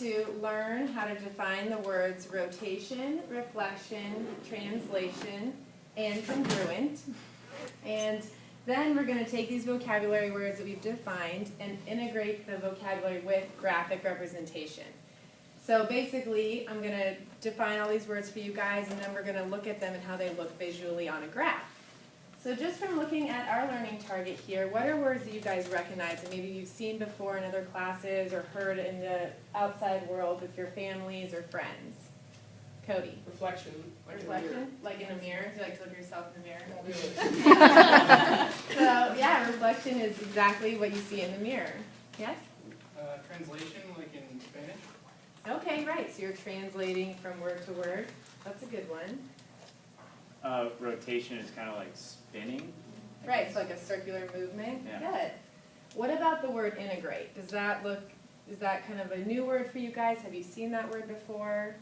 To learn how to define the words rotation, reflection, translation, and congruent. And then we're going to take these vocabulary words that we've defined and integrate the vocabulary with graphic representation. So basically, I'm going to define all these words for you guys, and then we're going to look at them and how they look visually on a graph. So just from looking at our learning target here, what are words that you guys recognize that maybe you've seen before in other classes or heard in the outside world with your families or friends? Cody? Reflection. Reflection? Like in a mirror? Do you like to look at yourself in the mirror? So yeah, reflection is exactly what you see in the mirror. Yes? Translation, like in Spanish. Okay, right. So you're translating from word to word. That's a good one. Rotation is kind of like spinning. Right, it's like a circular movement. Yeah. Good. What about the word integrate? Is that kind of a new word for you guys? Have you seen that word before?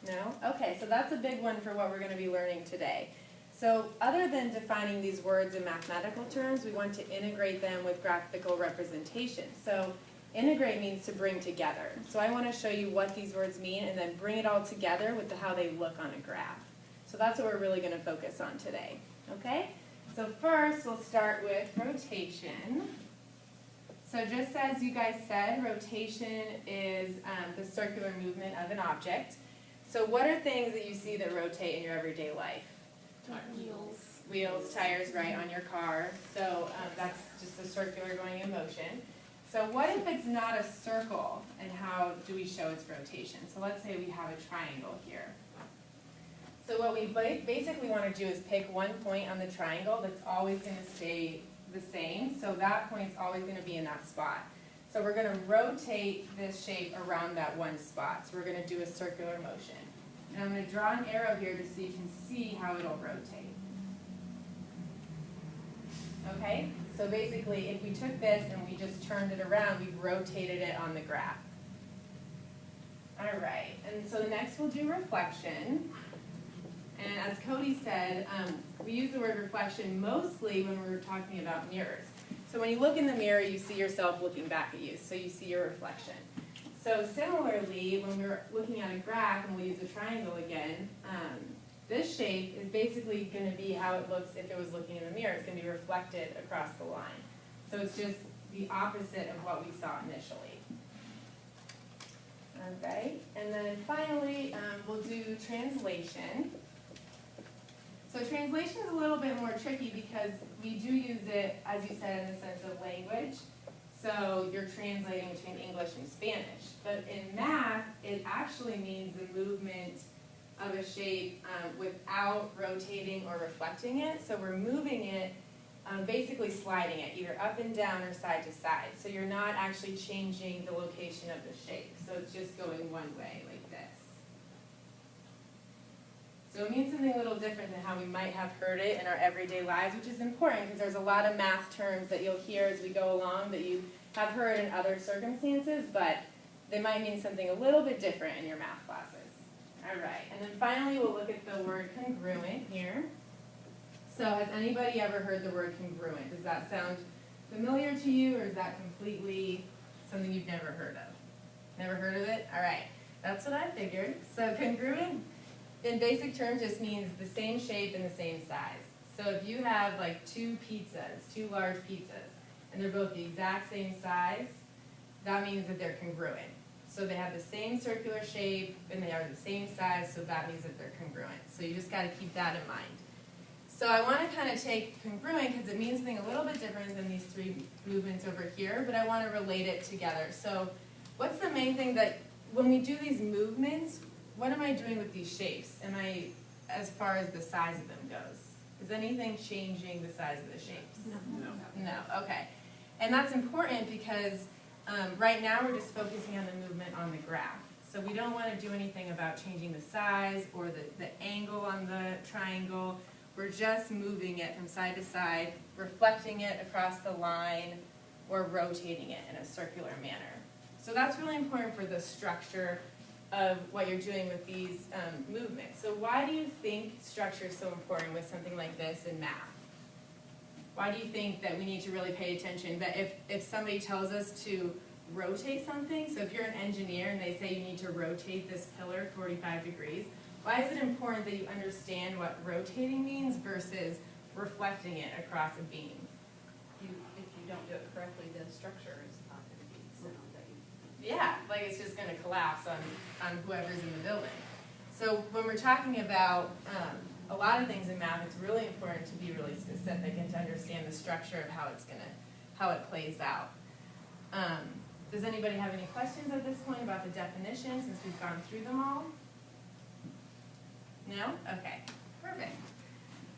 No? Okay, so that's a big one for what we're going to be learning today. So other than defining these words in mathematical terms, we want to integrate them with graphical representation. So integrate means to bring together. So I want to show you what these words mean and then bring it all together with how they look on a graph. So that's what we're really going to focus on today. Okay? So first, we'll start with rotation. So just as you guys said, rotation is the circular movement of an object. So what are things that you see that rotate in your everyday life? Wheels. Wheels, tires, right, on your car. So that's just a circular going in motion. So what if it's not a circle, and how do we show its rotation? So let's say we have a triangle here. So what we basically want to do is pick one point on the triangle that's always going to stay the same. So that point's always going to be in that spot. So we're going to rotate this shape around that one spot. So we're going to do a circular motion. And I'm going to draw an arrow here just so you can see how it'll rotate. Okay? So basically, if we took this and we just turned it around, we've rotated it on the graph. All right. And so next we'll do reflection. And as Cody said, we use the word reflection mostly when we're talking about mirrors. So when you look in the mirror, you see yourself looking back at you, so you see your reflection. So similarly, when we're looking at a graph, and we'll use a triangle again, this shape is basically going to be how it looks if it was looking in the mirror. It's going to be reflected across the line. So it's just the opposite of what we saw initially. Okay, and then finally, we'll do translation. So translation is a little bit more tricky because we do use it, as you said, in the sense of language. So you're translating between English and Spanish. But in math, it actually means the movement of a shape without rotating or reflecting it. So we're moving it, basically sliding it, either up and down or side to side. So you're not actually changing the location of the shape. So it's just going one way, like this. So it means something a little different than how we might have heard it in our everyday lives, which is important because there's a lot of math terms that you'll hear as we go along that you have heard in other circumstances, but they might mean something a little bit different in your math classes. All right, and then finally we'll look at the word congruent here. So has anybody ever heard the word congruent? Does that sound familiar to you, or is that completely something you've never heard of? Never heard of it? All right, that's what I figured. So congruent, in basic terms, just means the same shape and the same size. So if you have like two large pizzas, and they're both the exact same size, that means that they're congruent. So they have the same circular shape, and they are the same size, so that means that they're congruent. So you just got to keep that in mind. So I want to kind of take congruent because it means something a little bit different than these three movements over here, but I want to relate it together. So what's the main thing that, when we do these movements, what am I doing with these shapes? Am I, as far as the size of them goes? Is anything changing the size of the shapes? No. No, okay. And that's important because right now we're just focusing on the movement on the graph. So we don't want to do anything about changing the size or the angle on the triangle. We're just moving it from side to side, reflecting it across the line, or rotating it in a circular manner. So that's really important for the structure of what you're doing with these movements. So why do you think structure is so important with something like this in math? Why do you think that we need to really pay attention? That if somebody tells us to rotate something. So if you're an engineer and they say you need to rotate this pillar 45 degrees, why is it important that you understand what rotating means versus reflecting it across a beam? If you don't do it correctly, the structure is not gonna be sound that you. Yeah, like it's just gonna collapse on whoever's in the building. So when we're talking about a lot of things in math, it's really important to be really specific and to understand the structure of how it plays out. Does anybody have any questions at this point about the definition since we've gone through them all? No? Okay, perfect.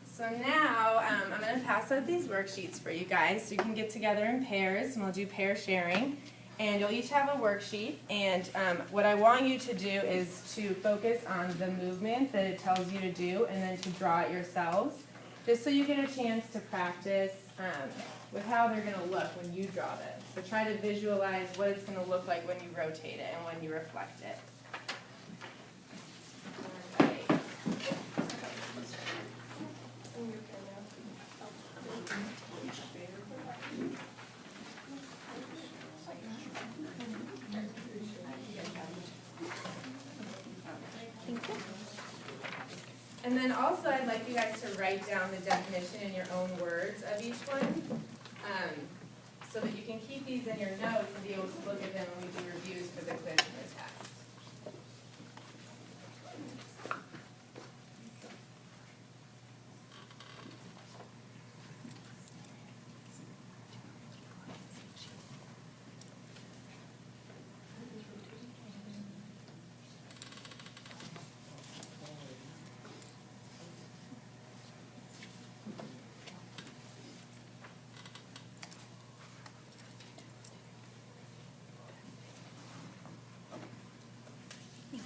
So now I'm going to pass out these worksheets for you guys so you can get together in pairs and we'll do pair sharing. And you'll each have a worksheet, and what I want you to do is to focus on the movement that it tells you to do and then to draw it yourselves, just so you get a chance to practice with how they're going to look when you draw this. So try to visualize what it's going to look like when you rotate it and when you reflect it. All right. And then also I'd like you guys to write down the definition in your own words of each one, so that you can keep these in your notes and be able to look at them when we do reviews for the quiz and the test.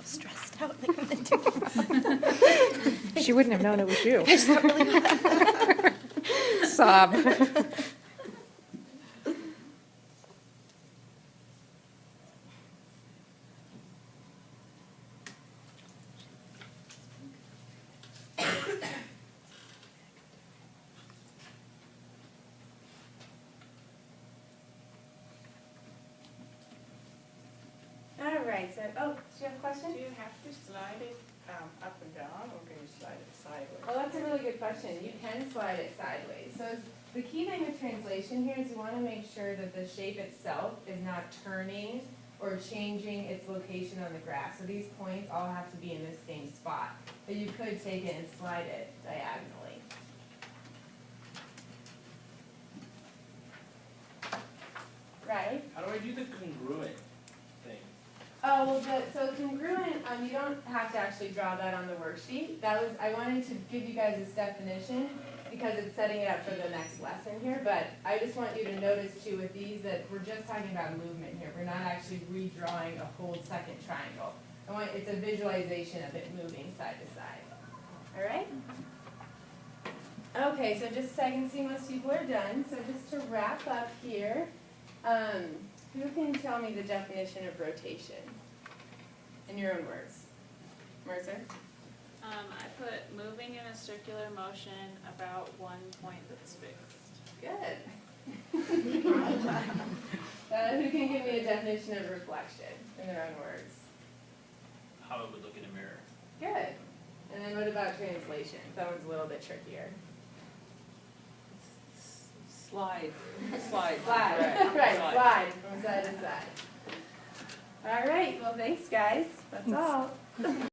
Stressed out like I'm gonna do. She wouldn't have known it was you. It's not really Sob. All right, so, oh, do you have a question? Do you have to slide it up and down, or can you slide it sideways? Well, that's a really good question. You can slide it sideways. So the key thing with translation here is you want to make sure that the shape itself is not turning or changing its location on the graph. So these points all have to be in the same spot. But you could take it and slide it diagonally. Right? How do I do the congruent thing? Oh, well, so congruent, you don't have to actually draw that on the worksheet. I wanted to give you guys this definition because it's setting it up for the next lesson here, but I just want you to notice too with these that we're just talking about movement here. We're not actually redrawing a whole second triangle. It's a visualization of it moving side to side. All right? Okay, so just so I can see most people are done, so just to wrap up here, who can tell me the definition of rotation in your own words? Mercer? I put moving in a circular motion about one point that's fixed. Good. Who can give me a definition of reflection in their own words? How it would look in a mirror. Good. And then what about translation? That one's a little bit trickier. Slide. Slide. Right, slide from side to side. All right, well, thanks, guys. That's all.